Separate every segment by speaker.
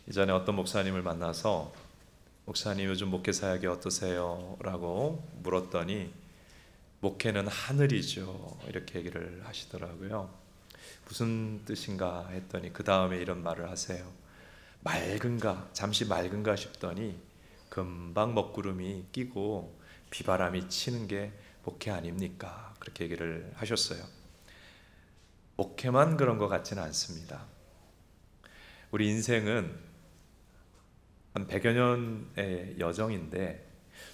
Speaker 1: 이전에 어떤 목사님을 만나서 목사님 요즘 목회 사역이 어떠세요? 라고 물었더니 목회는 하늘이죠, 이렇게 얘기를 하시더라고요. 무슨 뜻인가 했더니 그 다음에 이런 말을 하세요. 맑은가, 잠시 맑은가 싶더니 금방 먹구름이 끼고 비바람이 치는 게 목회 아닙니까? 그렇게 얘기를 하셨어요. 목회만 그런 것 같지는 않습니다. 우리 인생은 한 100여 년의 여정인데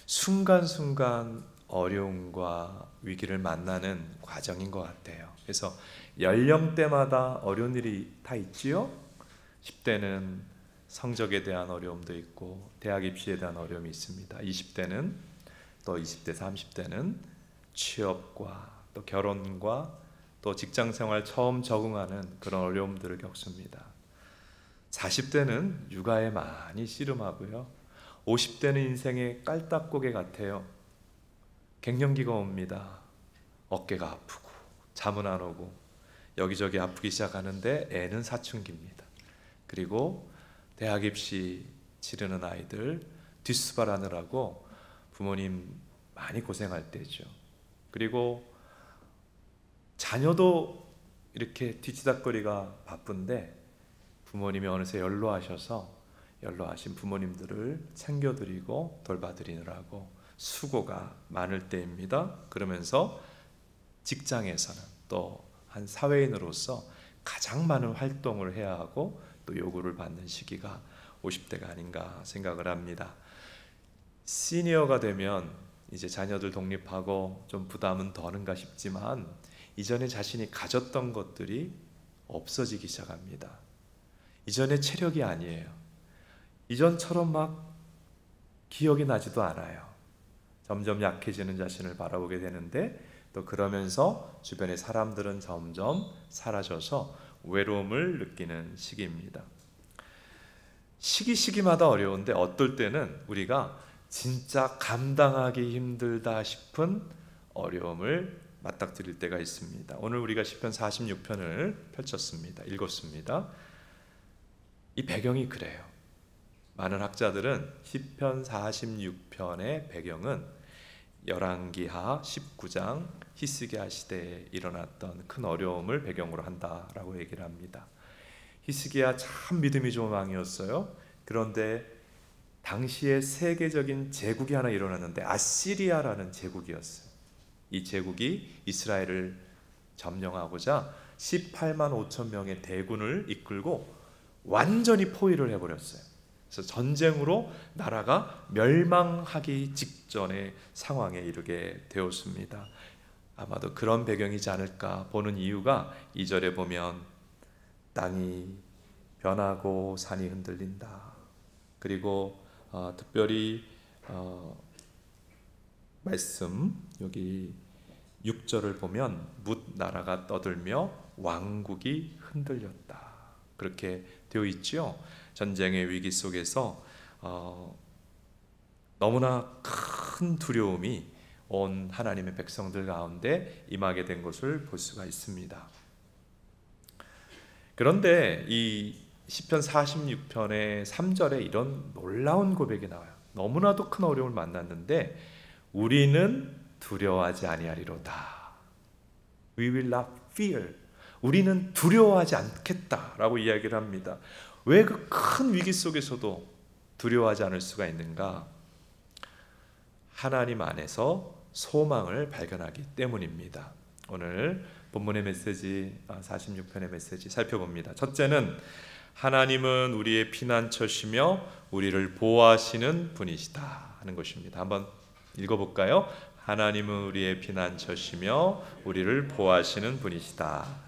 Speaker 1: 순간순간 어려움과 위기를 만나는 과정인 것 같아요. 그래서 연령대마다 어려운 일이 다 있지요. 10대는 성적에 대한 어려움도 있고 대학 입시에 대한 어려움이 있습니다. 20대는 또 20대, 30대는 취업과 또 결혼과 또 직장생활 처음 적응하는 그런 어려움들을 겪습니다. 40대는 육아에 많이 씨름하고요. 50대는 인생의 깔딱고개 같아요. 갱년기가 옵니다. 어깨가 아프고 잠은 안 오고 여기저기 아프기 시작하는데 애는 사춘기입니다. 그리고 대학 입시 치르는 아이들 뒷수발하느라고 부모님 많이 고생할 때죠. 그리고 자녀도 이렇게 뒤치다거리가 바쁜데 부모님이 어느새 연로하셔서 연로하신 부모님들을 챙겨드리고 돌봐드리느라고 수고가 많을 때입니다. 그러면서 직장에서는 또 한 사회인으로서 가장 많은 활동을 해야 하고 또 요구를 받는 시기가 50대가 아닌가 생각을 합니다. 시니어가 되면 이제 자녀들 독립하고 좀 부담은 더는가 싶지만 이전에 자신이 가졌던 것들이 없어지기 시작합니다. 이전의 체력이 아니에요. 이전처럼 막 기억이 나지도 않아요. 점점 약해지는 자신을 바라보게 되는데 또 그러면서 주변의 사람들은 점점 사라져서 외로움을 느끼는 시기입니다. 시기마다 어려운데 어떨 때는 우리가 진짜 감당하기 힘들다 싶은 어려움을 맞닥뜨릴 때가 있습니다. 오늘 우리가 시편 46편을 펼쳤습니다. 읽었습니다. 이 배경이 그래요. 많은 학자들은 시편 46편의 배경은 열왕기하 19장 히스기야 시대에 일어났던 큰 어려움을 배경으로 한다라고 얘기를 합니다. 히스기야 참 믿음이 좋은 왕이었어요. 그런데 당시에 세계적인 제국이 하나 일어났는데 아시리아라는 제국이었어요. 이 제국이 이스라엘을 점령하고자 18만 5천 명의 대군을 이끌고 완전히 포위를 해버렸어요. 그래서 전쟁으로 나라가 멸망하기 직전의 상황에 이르게 되었습니다. 아마도 그런 배경이지 않을까 보는 이유가 2절에 보면 땅이 변하고 산이 흔들린다. 그리고 특별히 말씀 여기 6절을 보면 뭇 나라가 떠들며 왕국이 흔들렸다. 그렇게 되어 있죠. 전쟁의 위기 속에서 너무나 큰 두려움이 온 하나님의 백성들 가운데 임하게 된 것을 볼 수가 있습니다. 그런데 이 시편 46편의 3절에 이런 놀라운 고백이 나와요. 너무나도 큰 어려움을 만났는데 우리는 두려워하지 아니하리로다. We will not fear. 우리는 두려워하지 않겠다라고 이야기를 합니다. 왜 그 큰 위기 속에서도 두려워하지 않을 수가 있는가? 하나님 안에서 소망을 발견하기 때문입니다. 오늘 본문의 메시지 46편의 메시지 살펴봅니다. 첫째는 하나님은 우리의 피난처시며 우리를 보호하시는 분이시다 하는 것입니다. 한번 읽어볼까요? 하나님은 우리의 피난처시며 우리를 보호하시는 분이시다.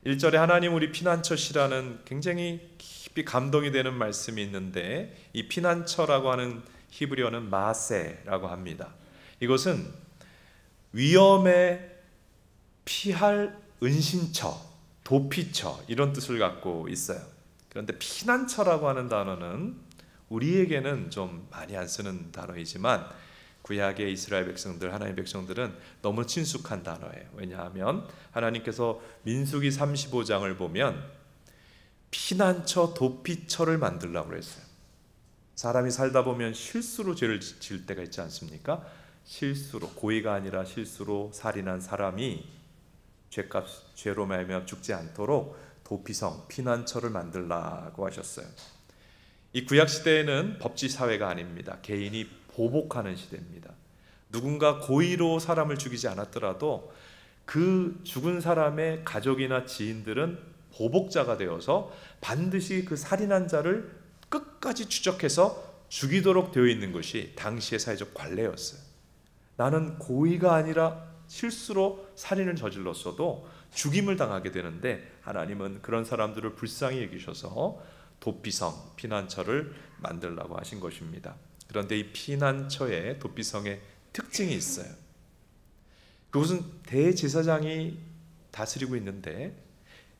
Speaker 1: 1절에 하나님 우리 피난처시라는 굉장히 깊이 감동이 되는 말씀이 있는데 이 피난처라고 하는 히브리어는 마세라고 합니다. 이것은 위험에 피할 은신처, 도피처 이런 뜻을 갖고 있어요. 그런데 피난처라고 하는 단어는 우리에게는 좀 많이 안 쓰는 단어이지만 구약의 이스라엘 백성들, 하나님의 백성들은 너무 친숙한 단어예요. 왜냐하면 하나님께서 민수기 35장을 보면 피난처, 도피처를 만들려고 그랬어요. 사람이 살다 보면 실수로 죄를 지을 때가 있지 않습니까? 실수로, 고의가 아니라 실수로 살인한 사람이 죄로 말미암아 죽지 않도록 도피성, 피난처를 만들라고 하셨어요. 이 구약 시대에는 법치 사회가 아닙니다. 개인이 보복하는 시대입니다. 누군가 고의로 사람을 죽이지 않았더라도 그 죽은 사람의 가족이나 지인들은 보복자가 되어서 반드시 그 살인한 자를 끝까지 추적해서 죽이도록 되어 있는 것이 당시의 사회적 관례였어요. 나는 고의가 아니라 실수로 살인을 저질렀어도 죽임을 당하게 되는데 하나님은 그런 사람들을 불쌍히 여기셔서 도피성, 피난처를 만들라고 하신 것입니다. 그런데 이 피난처에, 도피성에 특징이 있어요. 그곳은 대제사장이 다스리고 있는데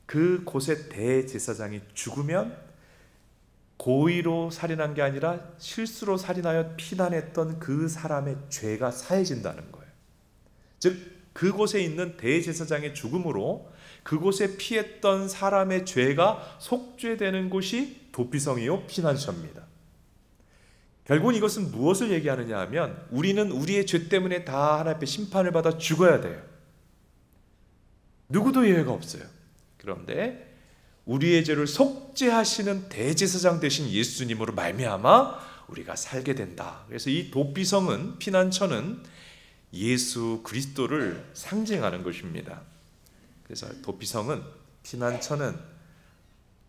Speaker 1: 그곳의 대제사장이 죽으면 고의로 살인한 게 아니라 실수로 살인하여 피난했던 그 사람의 죄가 사해진다는 거예요. 즉 그곳에 있는 대제사장의 죽음으로 그곳에 피했던 사람의 죄가 속죄되는 곳이 도피성이요 피난처입니다. 결국은 이것은 무엇을 얘기하느냐 하면 우리는 우리의 죄 때문에 다 하나님 앞에 심판을 받아 죽어야 돼요. 누구도 예외가 없어요. 그런데 우리의 죄를 속죄하시는 대제사장 되신 예수님으로 말미암아 우리가 살게 된다. 그래서 이 도피성은, 피난처는 예수 그리스도를 상징하는 것입니다. 그래서 도피성은, 피난처는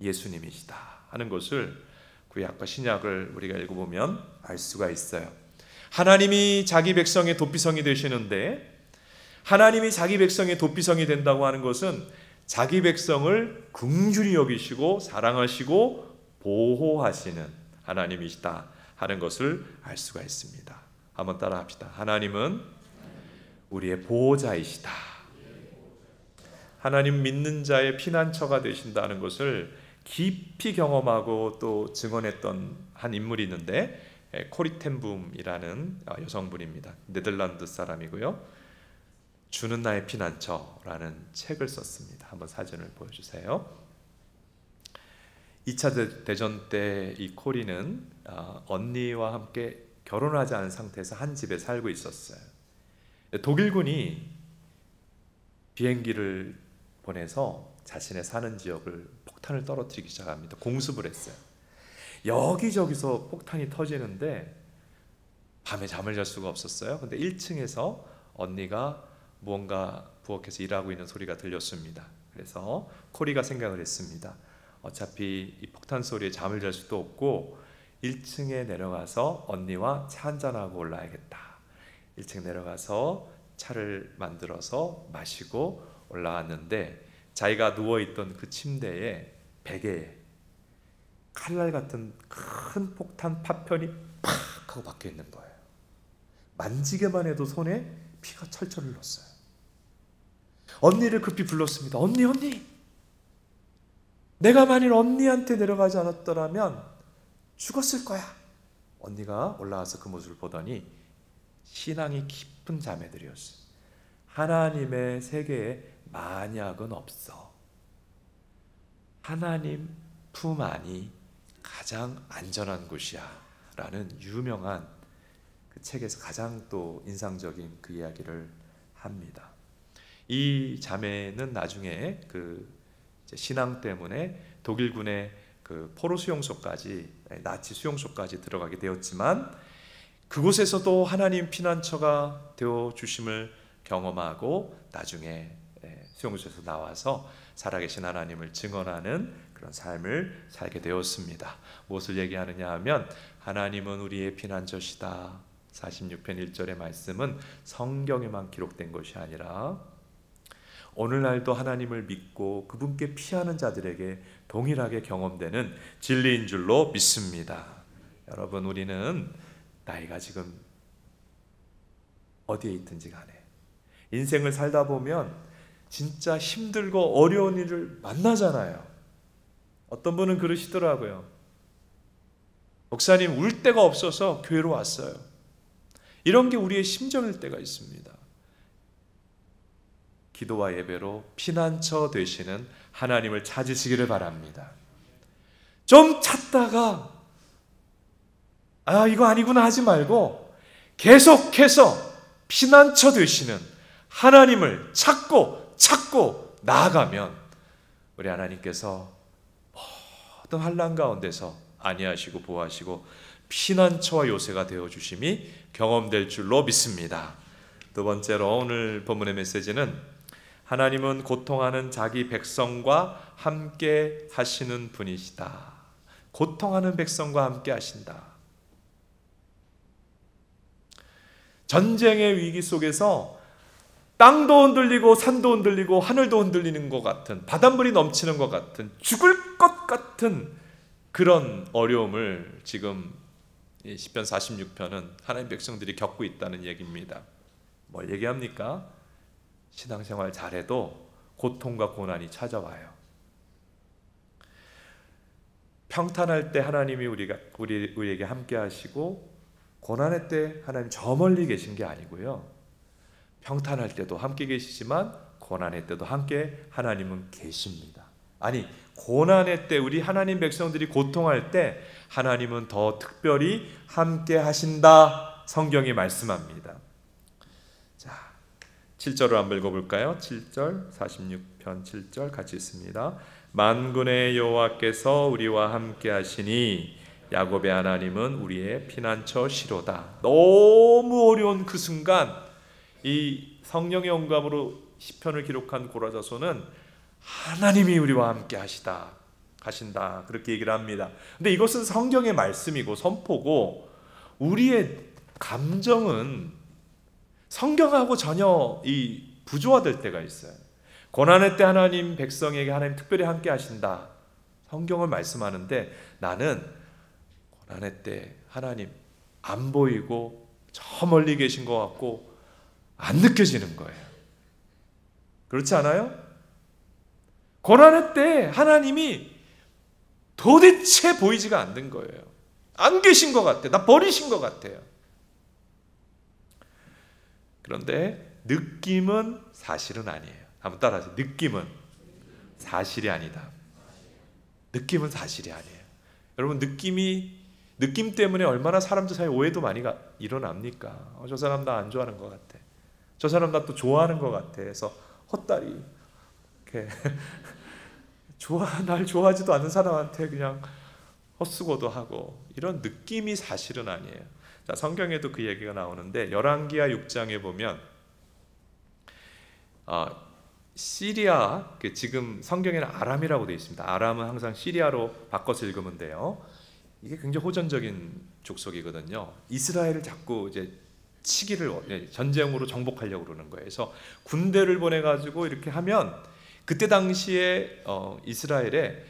Speaker 1: 예수님이시다 하는 것을 구약과 신약을 우리가 읽어보면 알 수가 있어요. 하나님이 자기 백성의 도피성이 되시는데, 하나님이 자기 백성의 도피성이 된다고 하는 것은 자기 백성을 긍휼히 여기시고 사랑하시고 보호하시는 하나님이시다 하는 것을 알 수가 있습니다. 한번 따라 합시다. 하나님은 우리의 보호자이시다. 하나님 믿는 자의 피난처가 되신다는 것을 깊이 경험하고 또 증언했던 한 인물이 있는데 코리 텐 붐이라는 여성분입니다. 네덜란드 사람이고요. 주는 나의 피난처라는 책을 썼습니다. 한번 사진을 보여주세요. 2차 대전 때 이 코리는 언니와 함께 결혼하지 않은 상태에서 한 집에 살고 있었어요. 독일군이 비행기를 보내서 자신의 사는 지역을 폭탄을 떨어뜨리기 시작합니다. 공습을 했어요. 여기저기서 폭탄이 터지는데 밤에 잠을 잘 수가 없었어요. 근데 1층에서 언니가 무언가 부엌에서 일하고 있는 소리가 들렸습니다. 그래서 코리가 생각을 했습니다. 어차피 이 폭탄 소리에 잠을 잘 수도 없고 1층에 내려가서 언니와 차 한잔하고 올라야겠다. 1층 내려가서 차를 만들어서 마시고 올라왔는데 자기가 누워있던 그 침대에 베개에 칼날 같은 큰 폭탄 파편이 팍 하고 박혀 있는 거예요. 만지게만 해도 손에 피가 철철 흘렀어요. 언니를 급히 불렀습니다. 언니! 내가 만일 언니한테 내려가지 않았더라면 죽었을 거야. 언니가 올라와서 그 모습을 보더니 신앙이 깊은 자매들이었어요. 하나님의 세계에 만약은 없어. 하나님 품 안이 가장 안전한 곳이야 라는 유명한 그 책에서 가장 또 인상적인 그 이야기를 합니다. 이 자매는 나중에 그 신앙 때문에 독일군의 그 포로 수용소까지, 나치 수용소까지 들어가게 되었지만 그곳에서도 하나님 피난처가 되어 주심을 경험하고 나중에 수용소에서 나와서 살아계신 하나님을 증언하는 그런 삶을 살게 되었습니다. 무엇을 얘기하느냐 하면 하나님은 우리의 피난처시다. 46편 1절의 말씀은 성경에만 기록된 것이 아니라 오늘날도 하나님을 믿고 그분께 피하는 자들에게 동일하게 경험되는 진리인 줄로 믿습니다. 여러분, 우리는 나이가 지금 어디에 있든지 간에 인생을 살다 보면 진짜 힘들고 어려운 일을 만나잖아요. 어떤 분은 그러시더라고요. 목사님, 울 데가 없어서 교회로 왔어요. 이런 게 우리의 심정일 때가 있습니다. 기도와 예배로 피난처 되시는 하나님을 찾으시기를 바랍니다. 좀 찾다가 이거 아니구나 하지 말고 계속해서 피난처 되시는 하나님을 찾고 나아가면 우리 하나님께서 모든 환난 가운데서 안위하시고 보호하시고 피난처와 요새가 되어주심이 경험될 줄로 믿습니다. 두 번째로 오늘 본문의 메시지는 하나님은 고통하는 자기 백성과 함께 하시는 분이시다. 고통하는 백성과 함께 하신다. 전쟁의 위기 속에서 땅도 흔들리고 산도 흔들리고 하늘도 흔들리는 것 같은, 바닷물이 넘치는 것 같은, 죽을 것 같은 그런 어려움을 지금 시편 46편은 하나님 백성들이 겪고 있다는 얘기입니다. 뭘 얘기합니까? 신앙생활 잘해도 고통과 고난이 찾아와요. 평탄할 때 하나님이 우리에게 함께 하시고, 고난의 때 하나님 저 멀리 계신 게 아니고요, 평탄할 때도 함께 계시지만 고난의 때도 함께 하나님은 계십니다. 아니, 고난의 때 우리 하나님 백성들이 고통할 때 하나님은 더 특별히 함께 하신다, 성경이 말씀합니다. 자, 7절을 한번 읽어볼까요? 7절, 46편 7절 같이 읽습니다. 만군의 여호와께서 우리와 함께 하시니 야곱의 하나님은 우리의 피난처 시로다. 너무 어려운 그 순간 이 성령의 영감으로 시편을 기록한 고라자손은 하나님이 우리와 함께 하신다 그렇게 얘기를 합니다. 근데 이것은 성경의 말씀이고 선포고, 우리의 감정은 성경하고 전혀 부조화될 때가 있어요. 고난의 때 하나님 백성에게 하나님 특별히 함께 하신다, 성경을 말씀하는데 나는 고난의 때 하나님 안 보이고 저 멀리 계신 것 같고 안 느껴지는 거예요. 그렇지 않아요? 고난의 때 하나님이 도대체 보이지가 않는 거예요. 안 계신 것 같아. 나 버리신 것 같아요. 그런데 느낌은 사실은 아니에요. 한번 따라하세요. 느낌은 사실이 아니다. 느낌은 사실이 아니에요. 여러분, 느낌 때문에 얼마나 사람들 사이에 오해도 많이 일어납니까? 저 사람 나 안 좋아하는 것 같아. 저 사람 나 또 좋아하는 것 같아. 해서 헛다리 이렇게 날 좋아하지도 않는 사람한테 그냥 헛수고도 하고, 이런 느낌이 사실은 아니에요. 자, 성경에도 그 얘기가 나오는데 열왕기하 6장에 보면 시리아, 지금 성경에는 아람이라고 되어 있습니다. 아람은 항상 시리아로 바꿔서 읽으면 돼요. 이게 굉장히 호전적인 족속이거든요. 이스라엘을 자꾸 이제 전쟁으로 정복하려고 그러는 거예요. 그래서 군대를 보내가지고 이렇게 하면, 그때 당시에 이스라엘에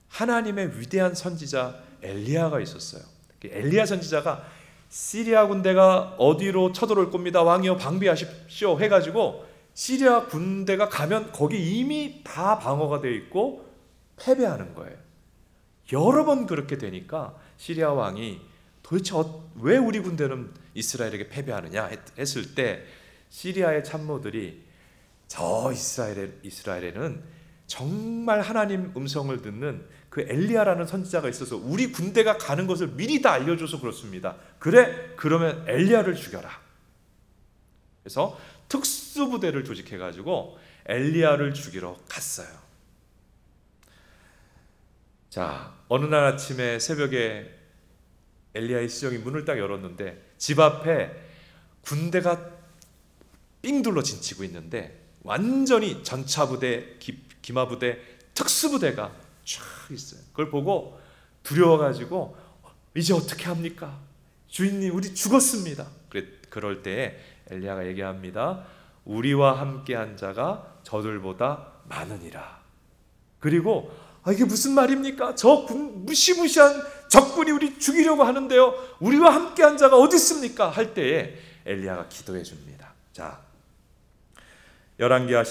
Speaker 1: 하나님의 위대한 선지자 엘리야가 있었어요. 엘리야 선지자가 시리아 군대가 어디로 쳐들어올 겁니다, 왕이여 방비하십시오 해가지고 시리아 군대가 가면 거기 이미 다 방어가 되어 있고 패배하는 거예요. 여러 번 그렇게 되니까 시리아 왕이 도대체 왜 우리 군대는 이스라엘에게 패배하느냐 했을 때, 시리아의 참모들이 저 이스라엘에는 정말 하나님 음성을 듣는 그 엘리야라는 선지자가 있어서 우리 군대가 가는 것을 미리 다 알려줘서 그렇습니다. 그러면 엘리야를 죽여라. 그래서 특수부대를 조직해가지고 엘리야를 죽이러 갔어요. 자, 어느 날 아침에 새벽에 엘리야의 시종이 문을 딱 열었는데 집 앞에 군대가 삥 둘러 진치고 있는데 완전히 전차부대, 기마부대, 특수부대가 쫙 있어요. 그걸 보고 두려워가지고 이제 어떻게 합니까? 주인님, 우리 죽었습니다. 그럴 때에 엘리야가 얘기합니다. 우리와 함께한 자가 저들보다 많으니라. 그리고 이게 무슨 말입니까? 저 무시무시한 적군이 우리 죽이려고 하는데요, 우리와 함께한 자가 어디 있습니까? 할 때에 엘리야가 기도해 줍니다. 자, 열왕기하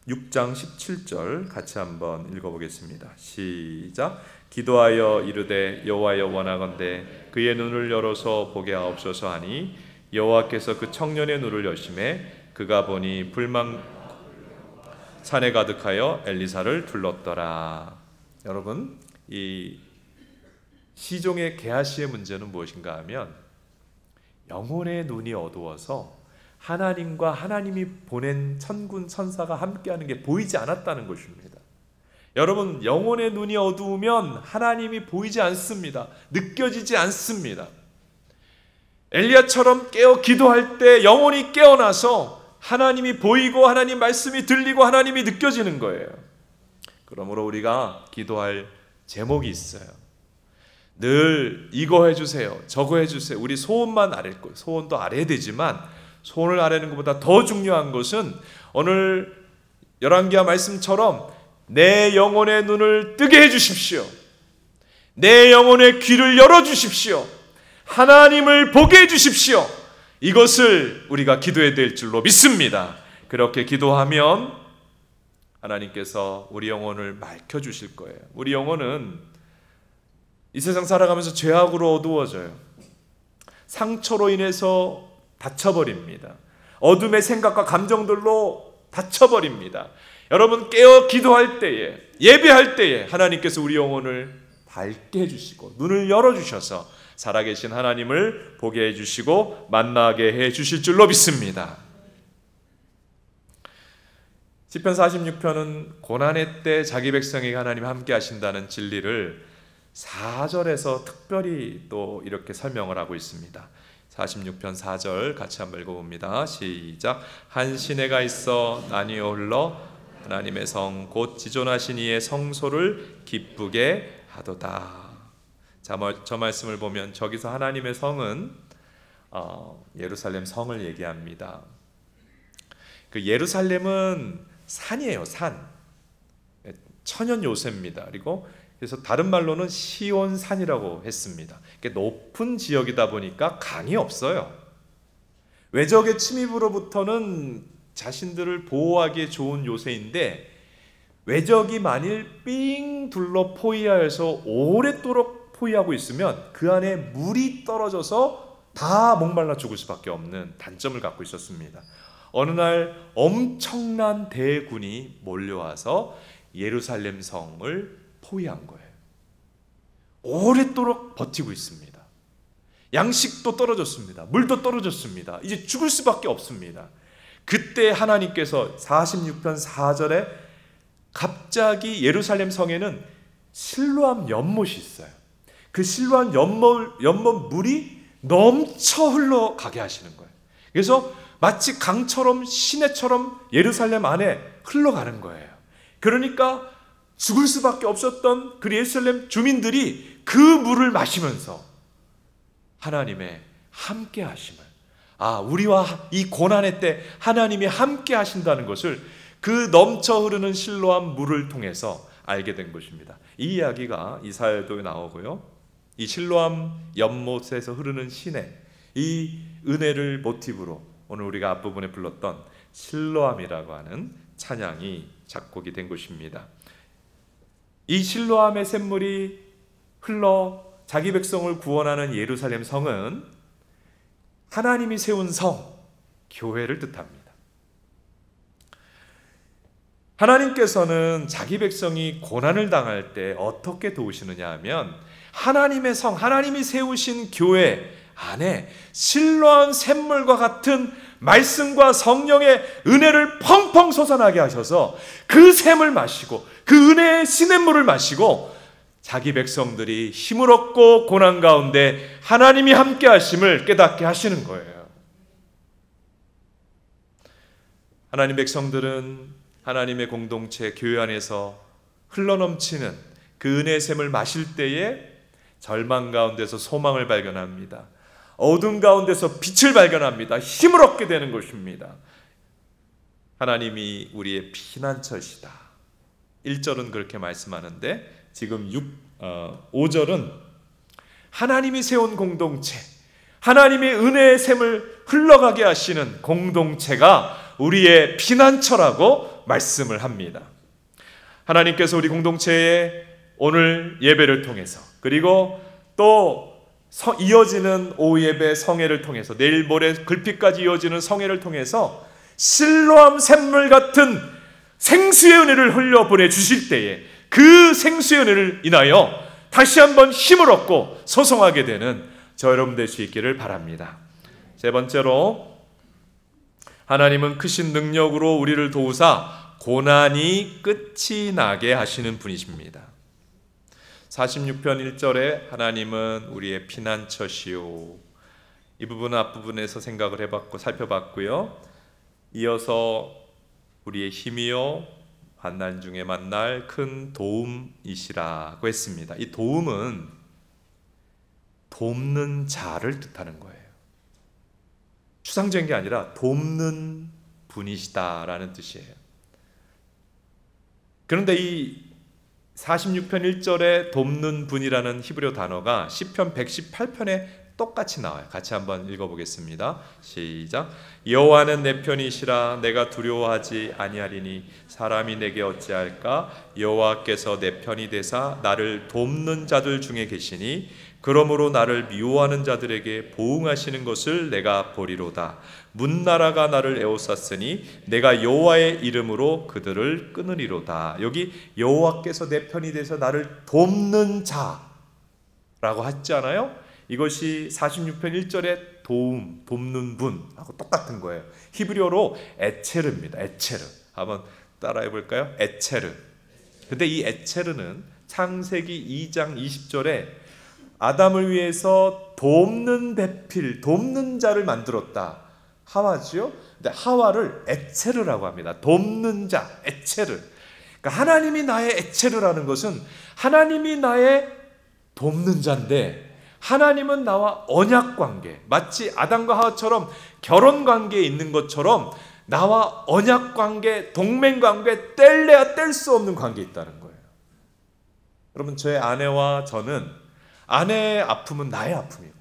Speaker 1: 6장 17절 같이 한번 읽어보겠습니다. 시작. 기도하여 이르되 여호와여 원하건대 그의 눈을 열어서 보게 하옵소서 하니 여호와께서 그 청년의 눈을 여심해 그가 보니 불망 산에 가득하여 엘리사를 둘렀더라. 여러분, 이 시종의 게하시의 문제는 무엇인가 하면 영혼의 눈이 어두워서 하나님과 하나님이 보낸 천군 천사가 함께하는 게 보이지 않았다는 것입니다. 여러분, 영혼의 눈이 어두우면 하나님이 보이지 않습니다. 느껴지지 않습니다. 엘리야처럼 깨어 기도할 때 영혼이 깨어나서 하나님이 보이고 하나님 말씀이 들리고 하나님이 느껴지는 거예요. 그러므로 우리가 기도할 제목이 있어요. 늘 이거 해주세요, 저거 해주세요. 우리 소원만 아랠 거예요. 소원도 아뢰야 되지만 소원을 아뢰는 것보다 더 중요한 것은 오늘 열왕기하 말씀처럼 내 영혼의 눈을 뜨게 해주십시오. 내 영혼의 귀를 열어주십시오. 하나님을 보게 해주십시오. 이것을 우리가 기도해야 될 줄로 믿습니다. 그렇게 기도하면 하나님께서 우리 영혼을 맑혀주실 거예요. 우리 영혼은 이 세상 살아가면서 죄악으로 어두워져요. 상처로 인해서 닫혀버립니다. 어둠의 생각과 감정들로 닫혀버립니다. 여러분, 깨어 기도할 때에, 예배할 때에 하나님께서 우리 영혼을 밝게 해주시고 눈을 열어주셔서 살아계신 하나님을 보게 해주시고 만나게 해주실 줄로 믿습니다. 시편 46편은 고난의 때 자기 백성에게 하나님 함께 하신다는 진리를 4절에서 특별히 또 이렇게 설명을 하고 있습니다. 46편 4절 같이 한번 읽어봅니다. 시작. 한 시내가 있어 나뉘어 흘러 하나님의 성 곧 지존하신 이의 성소를 기쁘게 하도다. 자, 저 말씀을 보면 저기서 하나님의 성은 예루살렘 성을 얘기합니다. 그 예루살렘은 산이에요. 산. 천연 요새입니다. 그리고 그래서 다른 말로는 시온산이라고 했습니다. 높은 지역이다 보니까 강이 없어요. 외적의 침입으로부터는 자신들을 보호하기에 좋은 요새인데 외적이 만일 삥 둘러 포위하여서 오랫도록 포위하고 있으면 그 안에 물이 떨어져서 다 목말라 죽을 수밖에 없는 단점을 갖고 있었습니다. 어느 날 엄청난 대군이 몰려와서 예루살렘 성을 포위한 거예요. 오랫도록 버티고 있습니다. 양식도 떨어졌습니다. 물도 떨어졌습니다. 이제 죽을 수밖에 없습니다. 그때 하나님께서 46편 4절에 갑자기 예루살렘 성에는 실로암 연못이 있어요. 그 실로암 연못 물이 넘쳐 흘러가게 하시는 거예요. 그래서 마치 강처럼 시내처럼 예루살렘 안에 흘러가는 거예요. 그러니까 죽을 수밖에 없었던 그 예루살렘 주민들이 그 물을 마시면서 하나님의 함께 하심을, 우리와 이 고난의 때 하나님이 함께 하신다는 것을 그 넘쳐 흐르는 실로암 물을 통해서 알게 된 것입니다. 이 이야기가 이사야에도 나오고요. 이 실로암 연못에서 흐르는 시내, 이 은혜를 모티브로 오늘 우리가 앞부분에 불렀던 실로암이라고 하는 찬양이 작곡이 된 것입니다. 이 실로암의 샘물이 흘러 자기 백성을 구원하는 예루살렘 성은 하나님이 세운 성, 교회를 뜻합니다. 하나님께서는 자기 백성이 고난을 당할 때 어떻게 도우시느냐 하면 하나님의 성, 하나님이 세우신 교회 안에 실로암 샘물과 같은 말씀과 성령의 은혜를 펑펑 솟아나게 하셔서 그 샘을 마시고 그 은혜의 시냇물을 마시고 자기 백성들이 힘을 얻고 고난 가운데 하나님이 함께 하심을 깨닫게 하시는 거예요. 하나님 백성들은 하나님의 공동체 교회 안에서 흘러넘치는 그 은혜의 샘을 마실 때에 절망 가운데서 소망을 발견합니다. 어둠 가운데서 빛을 발견합니다. 힘을 얻게 되는 것입니다. 하나님이 우리의 피난처시다. 1절은 그렇게 말씀하는데 지금 5절은 하나님이 세운 공동체, 하나님의 은혜의 샘을 흘러가게 하시는 공동체가 우리의 피난처라고 말씀을 합니다. 하나님께서 우리 공동체에 오늘 예배를 통해서 그리고 또 이어지는 오후 예배 성회를 통해서 내일 모레 글빛까지 이어지는 성회를 통해서 실로암 샘물 같은 생수의 은혜를 흘려 보내주실 때에 그 생수의 은혜를 인하여 다시 한번 힘을 얻고 소송하게 되는 저 여러분 될 수 있기를 바랍니다. 세 번째로, 하나님은 크신 능력으로 우리를 도우사 고난이 끝이 나게 하시는 분이십니다. 46편 1절에 하나님은 우리의 피난처시오. 이 부분은 앞부분에서 생각을 해봤고 살펴봤고요. 이어서 우리의 힘이요 환난 중에 만날 큰 도움이시라고 했습니다. 이 도움은 돕는 자를 뜻하는 거예요. 추상적인 게 아니라 돕는 분이시다라는 뜻이에요. 그런데 이 46편 1절에 돕는 분이라는 히브리어 단어가 시편 118편에 똑같이 나와요. 같이 한번 읽어보겠습니다. 시작. 여호와는 내 편이시라 내가 두려워하지 아니하리니 사람이 내게 어찌할까? 여호와께서 내 편이 되사 나를 돕는 자들 중에 계시니 그러므로 나를 미워하는 자들에게 보응하시는 것을 내가 보리로다. 문나라가 나를 에워쌌으니 내가 여호와의 이름으로 그들을 끊으리로다. 여기 여호와께서 내 편이 돼서 나를 돕는 자라고 하잖아요. 이것이 46편 1절의 도움, 돕는 분하고 똑같은 거예요. 히브리어로 에체르입니다. 에체르. 한번 따라해 볼까요? 에체르. 근데 이 에체르는 창세기 2장 20절에 아담을 위해서 돕는 배필, 돕는 자를 만들었다. 하와지요? 근데 하와를 에체르라고 합니다. 돕는 자, 에체르. 그러니까 하나님이 나의 에체르라는 것은 하나님이 나의 돕는 자인데 하나님은 나와 언약 관계, 마치 아담과 하와처럼 결혼 관계에 있는 것처럼 나와 언약 관계, 동맹 관계, 뗄래야 뗄 수 없는 관계에 있다는 거예요. 여러분, 저의 아내와 저는 아내의 아픔은 나의 아픔이고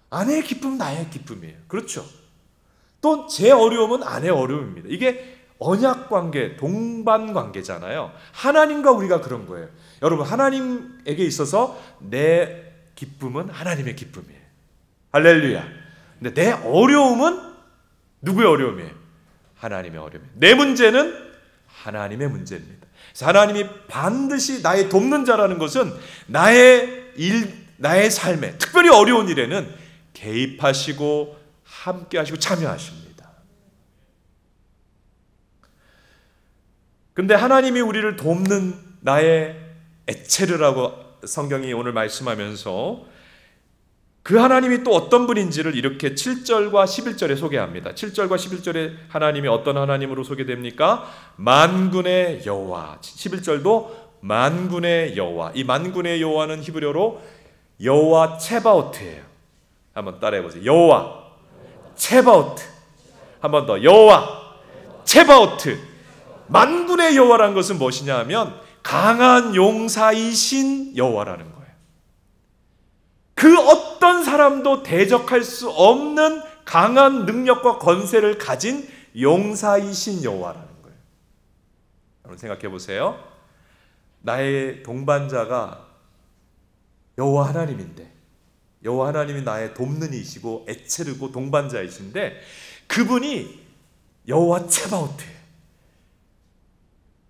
Speaker 1: 아내의 기쁨은 나의 기쁨이에요. 그렇죠? 또 제 어려움은 아내의 어려움입니다. 이게 언약 관계, 동반 관계잖아요. 하나님과 우리가 그런 거예요. 여러분, 하나님에게 있어서 내 기쁨은 하나님의 기쁨이에요. 할렐루야. 근데 내 어려움은 누구의 어려움이에요? 하나님의 어려움이에요. 내 문제는 하나님의 문제입니다. 그래서 하나님이 반드시 나의 돕는 자라는 것은 나의 일, 나의 삶에, 특별히 어려운 일에는 개입하시고 함께 하시고 참여하십니다. 근데 하나님이 우리를 돕는 나의 에체르라고 성경이 오늘 말씀하면서 그 하나님이 또 어떤 분인지를 이렇게 7절과 11절에 소개합니다. 7절과 11절에 하나님이 어떤 하나님으로 소개됩니까? 만군의 여호와. 11절도 만군의 여호와. 이 만군의 여호와는 히브리어로 여호와 체바오트예요. 한번 따라해 보세요. 여호와 체바오트. 한 번 더. 여호와 체바오트. 만군의 여호와라는 것은 무엇이냐 하면 강한 용사이신 여호와라는 거예요. 그 어떤 사람도 대적할 수 없는 강한 능력과 권세를 가진 용사이신 여호와라는 거예요. 여러분 생각해 보세요. 나의 동반자가 여호와 하나님인데 여호와 하나님이 나의 돕는 이시고 에체르고 동반자이신데 그분이 여호와 체바오트예요.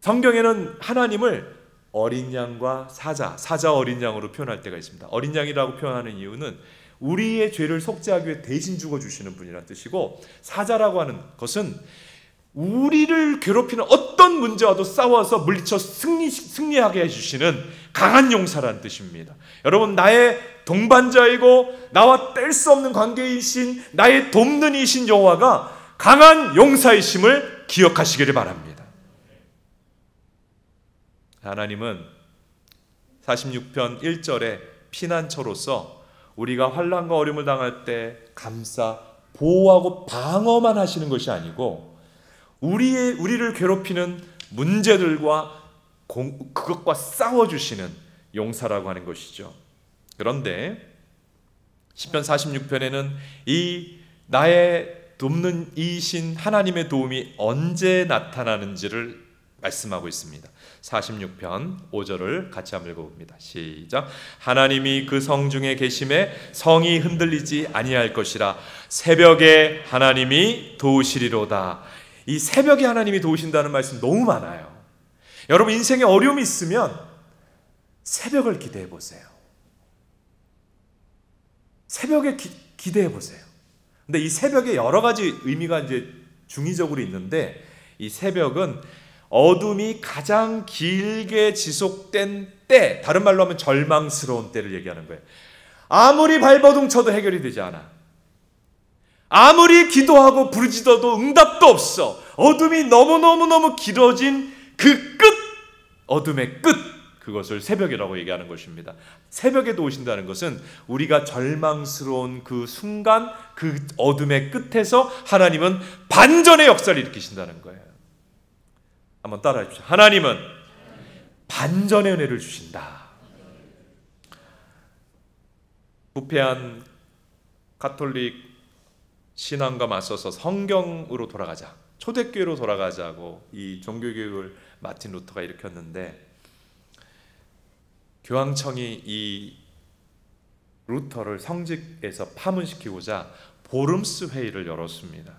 Speaker 1: 성경에는 하나님을 어린 양과 사자 어린 양으로 표현할 때가 있습니다. 어린 양이라고 표현하는 이유는 우리의 죄를 속죄하기 위해 대신 죽어주시는 분이라는 뜻이고, 사자라고 하는 것은 우리를 괴롭히는 어떤 문제와도 싸워서 물리쳐 승리하게 해주시는 강한 용사라는 뜻입니다. 여러분, 나의 동반자이고 나와 뗄 수 없는 관계이신 나의 돕는 이신 여호와가 강한 용사이심을 기억하시기를 바랍니다. 하나님은 46편 1절에 피난처로서 우리가 환난과 어려움을 당할 때 감싸 보호하고 방어만 하시는 것이 아니고 우리를 괴롭히는 문제들과 그것과 싸워주시는 용사라고 하는 것이죠. 그런데 시편 46편에는 이 나의 돕는 이신 하나님의 도움이 언제 나타나는지를 말씀하고 있습니다. 46편 5절을 같이 한번 읽어봅니다. 시작. 하나님이 그 성 중에 계심에 성이 흔들리지 아니할 것이라. 새벽에 하나님이 도우시리로다. 이 새벽에 하나님이 도우신다는 말씀 너무 많아요. 여러분, 인생에 어려움이 있으면 새벽을 기대해 보세요. 새벽에 기대해 보세요. 근데 이 새벽에 여러 가지 의미가 이제 중의적으로 있는데, 이 새벽은 어둠이 가장 길게 지속된 때, 다른 말로 하면 절망스러운 때를 얘기하는 거예요. 아무리 발버둥 쳐도 해결이 되지 않아. 아무리 기도하고 부르짖어도 응답도 없어. 어둠이 너무너무너무 길어진 그 끝, 어둠의 끝, 그것을 새벽이라고 얘기하는 것입니다. 새벽에도 오신다는 것은 우리가 절망스러운 그 순간, 그 어둠의 끝에서 하나님은 반전의 역사를 일으키신다는 거예요. 한번 따라해 주십시오. 하나님은 반전의 은혜를 주신다. 부패한 가톨릭 신앙과 맞서서 성경으로 돌아가자, 초대교회로 돌아가자고 이 종교개혁을 마틴 루터가 일으켰는데, 교황청이 이 루터를 성직에서 파문시키고자 보름스 회의를 열었습니다.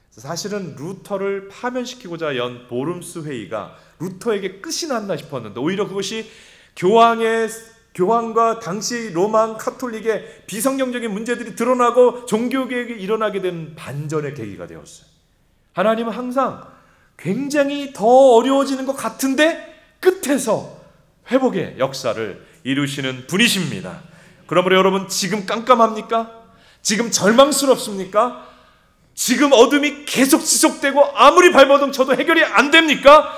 Speaker 1: 사실은 루터를 파면시키고자 연 보름스 회의가 루터에게 끝이 났나 싶었는데, 오히려 그것이 교황과 당시 로마 카톨릭의 비성경적인 문제들이 드러나고 종교개혁이 일어나게 된 반전의 계기가 되었어요. 하나님은 항상 굉장히 더 어려워지는 것 같은데 끝에서 회복의 역사를 이루시는 분이십니다. 그러므로 여러분, 지금 깜깜합니까? 지금 절망스럽습니까? 지금 어둠이 계속 지속되고 아무리 발버둥 쳐도 해결이 안 됩니까?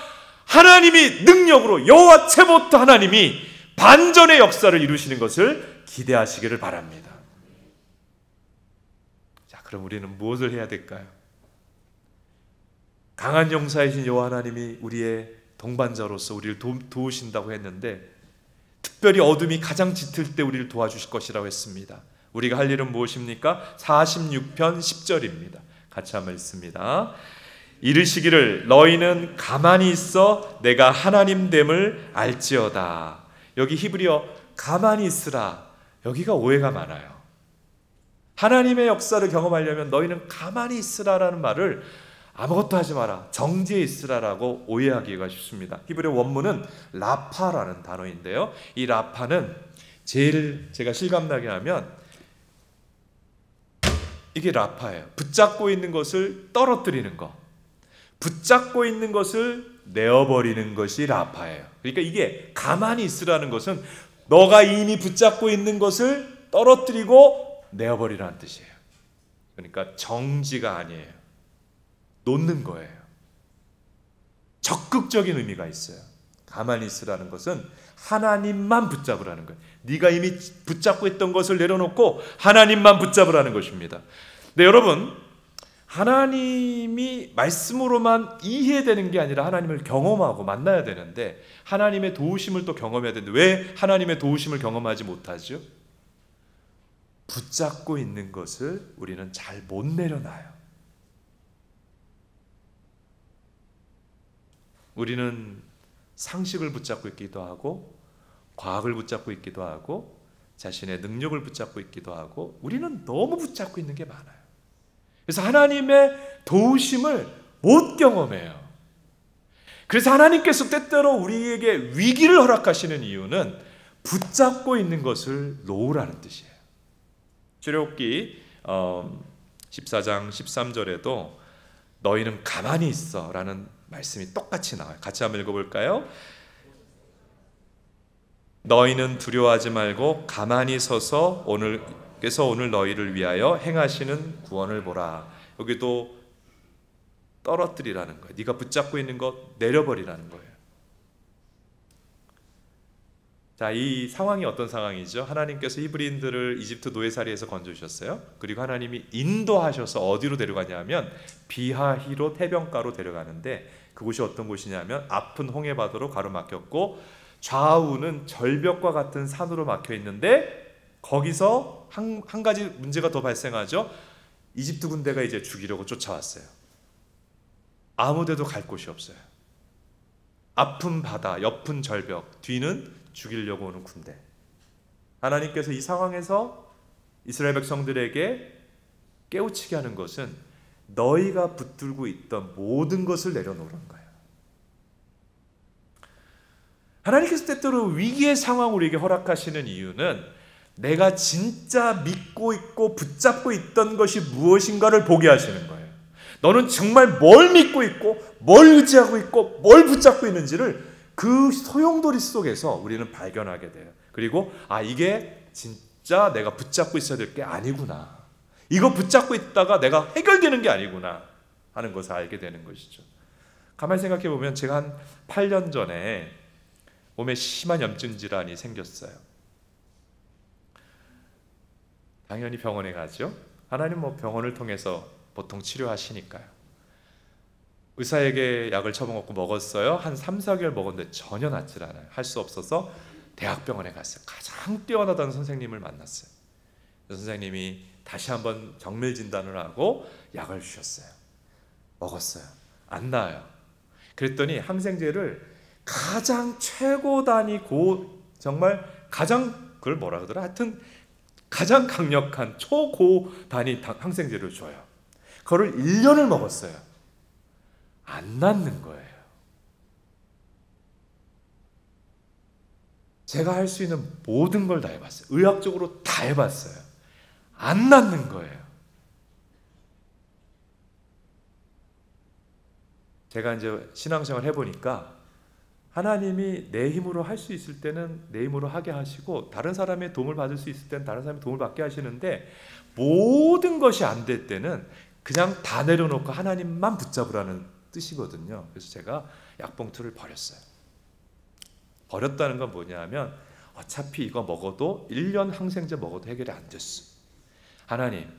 Speaker 1: 하나님이 능력으로, 여호와 츠보트 하나님이 반전의 역사를 이루시는 것을 기대하시기를 바랍니다. 자, 그럼 우리는 무엇을 해야 될까요? 강한 용사이신 여호와 하나님이 우리의 동반자로서 우리를 도우신다고 했는데, 특별히 어둠이 가장 짙을 때 우리를 도와주실 것이라고 했습니다. 우리가 할 일은 무엇입니까? 46편 10절입니다. 같이 한번 읽습니다. 이르시기를 너희는 가만히 있어 내가 하나님됨을 알지어다. 여기 히브리어 가만히 있으라, 여기가 오해가 많아요. 하나님의 역사를 경험하려면 너희는 가만히 있으라라는 말을 아무것도 하지 마라, 정지해 있으라라고 오해하기가 쉽습니다. 히브리어 원문은 라파라는 단어인데요, 이 라파는 제일 제가 실감나게 하면 이게 라파예요. 붙잡고 있는 것을 떨어뜨리는 것, 붙잡고 있는 것을 내어버리는 것이 라파예요. 그러니까 이게 가만히 있으라는 것은 너가 이미 붙잡고 있는 것을 떨어뜨리고 내어버리라는 뜻이에요. 그러니까 정지가 아니에요. 놓는 거예요. 적극적인 의미가 있어요. 가만히 있으라는 것은 하나님만 붙잡으라는 거예요. 네가 이미 붙잡고 있던 것을 내려놓고 하나님만 붙잡으라는 것입니다. 네, 여러분, 하나님이 말씀으로만 이해되는 게 아니라 하나님을 경험하고 만나야 되는데, 하나님의 도우심을 또 경험해야 되는데 왜 하나님의 도우심을 경험하지 못하죠? 붙잡고 있는 것을 우리는 잘 못 내려놔요. 우리는 상식을 붙잡고 있기도 하고, 과학을 붙잡고 있기도 하고, 자신의 능력을 붙잡고 있기도 하고, 우리는 너무 붙잡고 있는 게 많아요. 그래서 하나님의 도우심을 못 경험해요. 그래서 하나님께서 때때로 우리에게 위기를 허락하시는 이유는 붙잡고 있는 것을 놓으라는 뜻이에요. 출애굽기 14장 13절에도 너희는 가만히 있어 라는 말씀이 똑같이 나와요. 같이 한번 읽어볼까요? 너희는 두려워하지 말고 가만히 서서 오늘께서 오늘 너희를 위하여 행하시는 구원을 보라. 여기도 떨어뜨리라는 거예요. 네가 붙잡고 있는 것 내려버리라는 거예요. 자, 이 상황이 어떤 상황이죠? 하나님께서 히브리인들을 이집트 노예살이에서 건져주셨어요. 그리고 하나님이 인도하셔서 어디로 데려가냐면 비하히롯 해변가로 데려가는데, 그곳이 어떤 곳이냐면 아픈 홍해바다로 가로막혔고 좌우는 절벽과 같은 산으로 막혀 있는데, 거기서 한 가지 문제가 더 발생하죠. 이집트 군대가 이제 죽이려고 쫓아왔어요. 아무데도 갈 곳이 없어요. 아픈 바다, 옆은 절벽, 뒤는 죽이려고 오는 군대. 하나님께서 이 상황에서 이스라엘 백성들에게 깨우치게 하는 것은 너희가 붙들고 있던 모든 것을 내려놓으라는 거예요. 하나님께서 때때로 위기의 상황을 우리에게 허락하시는 이유는 내가 진짜 믿고 있고 붙잡고 있던 것이 무엇인가를 보게 하시는 거예요. 너는 정말 뭘 믿고 있고 뭘 의지하고 있고 뭘 붙잡고 있는지를 그 소용돌이 속에서 우리는 발견하게 돼요. 그리고 이게 진짜 내가 붙잡고 있어야 될 게 아니구나, 이거 붙잡고 있다가 내가 해결되는 게 아니구나 하는 것을 알게 되는 것이죠. 가만히 생각해 보면 제가 한 8년 전에 몸에 심한 염증 질환이 생겼어요. 당연히 병원에 가죠. 하나님 병원을 통해서 보통 치료하시니까요. 의사에게 약을 처먹고 먹었어요. 한 3, 4개월 먹었는데 전혀 낫질 않아요. 할 수 없어서 대학병원에 갔어요. 가장 뛰어나다는 선생님을 만났어요. 그 선생님이 다시 한번 정밀 진단을 하고 약을 주셨어요. 먹었어요. 안 나아요. 그랬더니 항생제를 가장 최고 단위 정말 가장 그걸 뭐라 그러더라? 하여튼 가장 강력한 초고 단위 항생제를 줘요. 그거를 1년을 먹었어요. 안 낫는 거예요. 제가 할 수 있는 모든 걸 다 해봤어요. 의학적으로 다 해봤어요. 안 낫는 거예요. 제가 이제 신앙생활 해보니까 하나님이 내 힘으로 할 수 있을 때는 내 힘으로 하게 하시고, 다른 사람의 도움을 받을 수 있을 때는 다른 사람의 도움을 받게 하시는데, 모든 것이 안 될 때는 그냥 다 내려놓고 하나님만 붙잡으라는 뜻이거든요. 그래서 제가 약봉투를 버렸어요. 버렸다는 건 뭐냐면 어차피 이거 먹어도 1년 항생제 먹어도 해결이 안 됐어. 하나님,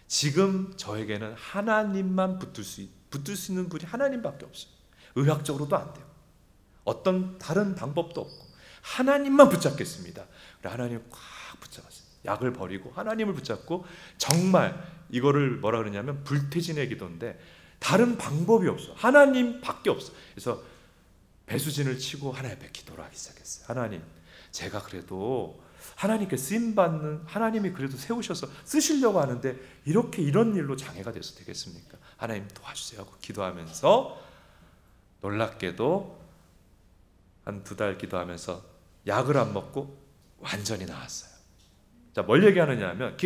Speaker 1: 지금 저에게는 하나님만 붙을 수 있는 분이 하나님밖에 없어요. 의학적으로도 안 돼요. 어떤 다른 방법도 없고 하나님만 붙잡겠습니다. 하나님을 꽉 붙잡았어요. 약을 버리고 하나님을 붙잡고, 정말 이거를 뭐라 그러냐면 불태진의 기도인데 다른 방법이 없어. 하나님밖에 없어. 그래서 배수진을 치고 하나님 앞에 기도를 하기 시작했어요. 하나님, 제가 그래도 하나님께 쓰임받는, 하나님이 그래도 세우셔서 쓰시려고 하는데 이런 일로 장애가 돼서 되겠습니까? 하나님 도와주세요 하고 기도하면서, 놀랍게도 한 2달 기도하면서 약을 안 먹고 완전히 나았어요. 자, 뭘 얘기하느냐 하면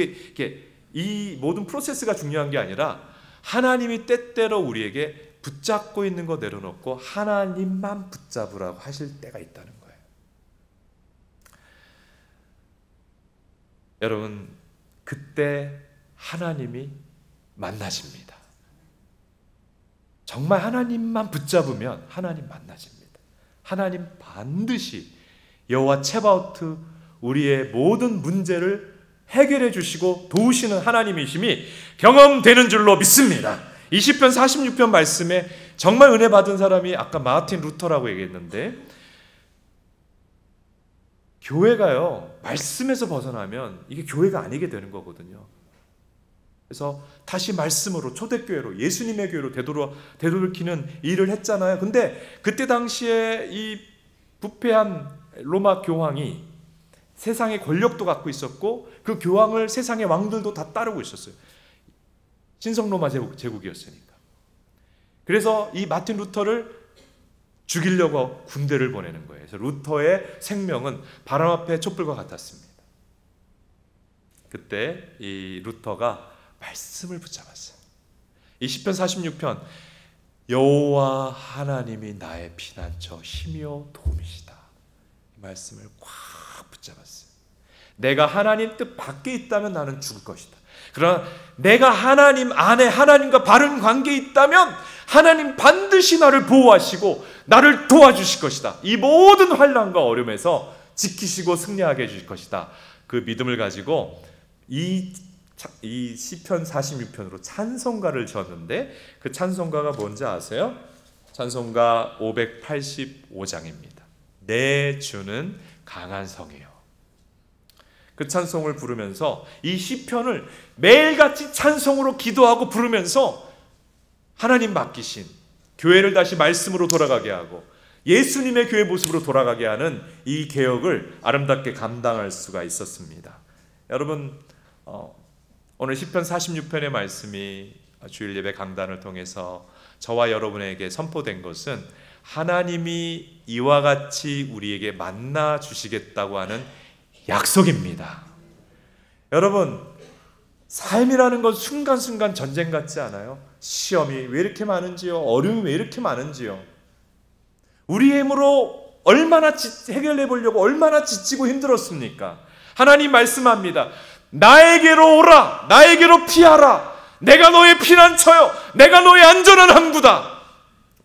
Speaker 1: 이 모든 프로세스가 중요한 게 아니라 하나님이 때때로 우리에게 붙잡고 있는 거 내려놓고 하나님만 붙잡으라고 하실 때가 있다는 거예요. 여러분, 그때 하나님이 만나십니다. 정말 하나님만 붙잡으면 하나님 만나십니다. 하나님 반드시 여호와 체바오트, 우리의 모든 문제를 해결해 주시고 도우시는 하나님이심이 경험되는 줄로 믿습니다. 이 시편 46편 말씀에 정말 은혜 받은 사람이 아까 마틴 루터라고 얘기했는데, 교회가요, 말씀에서 벗어나면 이게 교회가 아니게 되는 거거든요. 그래서 다시 말씀으로, 초대교회로, 예수님의 교회로 되돌리키는 일을 했잖아요. 근데 그때 당시에 이 부패한 로마 교황이 세상의 권력도 갖고 있었고, 그 교황을 세상의 왕들도 다 따르고 있었어요. 신성로마 제국이었으니까. 그래서 이 마틴 루터를 죽이려고 군대를 보내는 거예요. 그래서 루터의 생명은 바람 앞에 촛불과 같았습니다. 그때 이 루터가 말씀을 붙잡았어요. 이 시편 46편, 여호와 하나님이 나의 피난처 힘이요 도움이시다, 이 말씀을 꽉 붙잡았어요. 내가 하나님 뜻 밖에 있다면 나는 죽을 것이다. 그러나 내가 하나님 안에 하나님과 바른 관계에 있다면 하나님 반드시 나를 보호하시고 나를 도와주실 것이다. 이 모든 환난과 어려움에서 지키시고 승리하게 해주실 것이다. 그 믿음을 가지고 이 시편 46편으로 찬송가를 지었는데, 그 찬송가가 뭔지 아세요? 찬송가 585장입니다. 내 주는 강한 성이요. 그 찬송을 부르면서 이 시편을 매일같이 찬송으로 기도하고 부르면서 하나님 맡기신 교회를 다시 말씀으로 돌아가게 하고 예수님의 교회 모습으로 돌아가게 하는 이 개혁을 아름답게 감당할 수가 있었습니다. 여러분, 오늘 시편 46편의 말씀이 주일 예배 강단을 통해서 저와 여러분에게 선포된 것은 하나님이 이와 같이 우리에게 만나 주시겠다고 하는 약속입니다. 여러분, 삶이라는 건 순간순간 전쟁 같지 않아요? 시험이 왜 이렇게 많은지요? 어려움이 왜 이렇게 많은지요? 우리의 힘으로 얼마나 해결해 보려고 얼마나 지치고 힘들었습니까? 하나님 말씀합니다. 나에게로 오라. 나에게로 피하라. 내가 너의 피난처요. 내가 너의 안전한 항구다.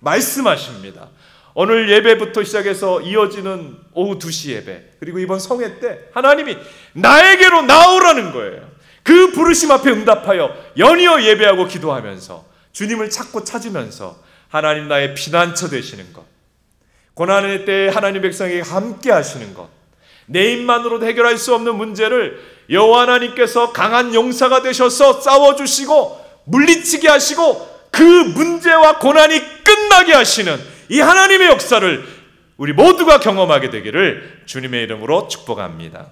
Speaker 1: 말씀하십니다. 오늘 예배부터 시작해서 이어지는 오후 2시 예배, 그리고 이번 성회 때 하나님이 나에게로 나오라는 거예요. 그 부르심 앞에 응답하여 연이어 예배하고 기도하면서 주님을 찾고 찾으면서 하나님 나의 피난처 되시는 것, 고난의 때에 하나님 백성에게 함께 하시는 것, 내 힘만으로도 해결할 수 없는 문제를 여호와 하나님께서 강한 용사가 되셔서 싸워주시고 물리치게 하시고 그 문제와 고난이 끝나게 하시는 이 하나님의 역사를 우리 모두가 경험하게 되기를 주님의 이름으로 축복합니다.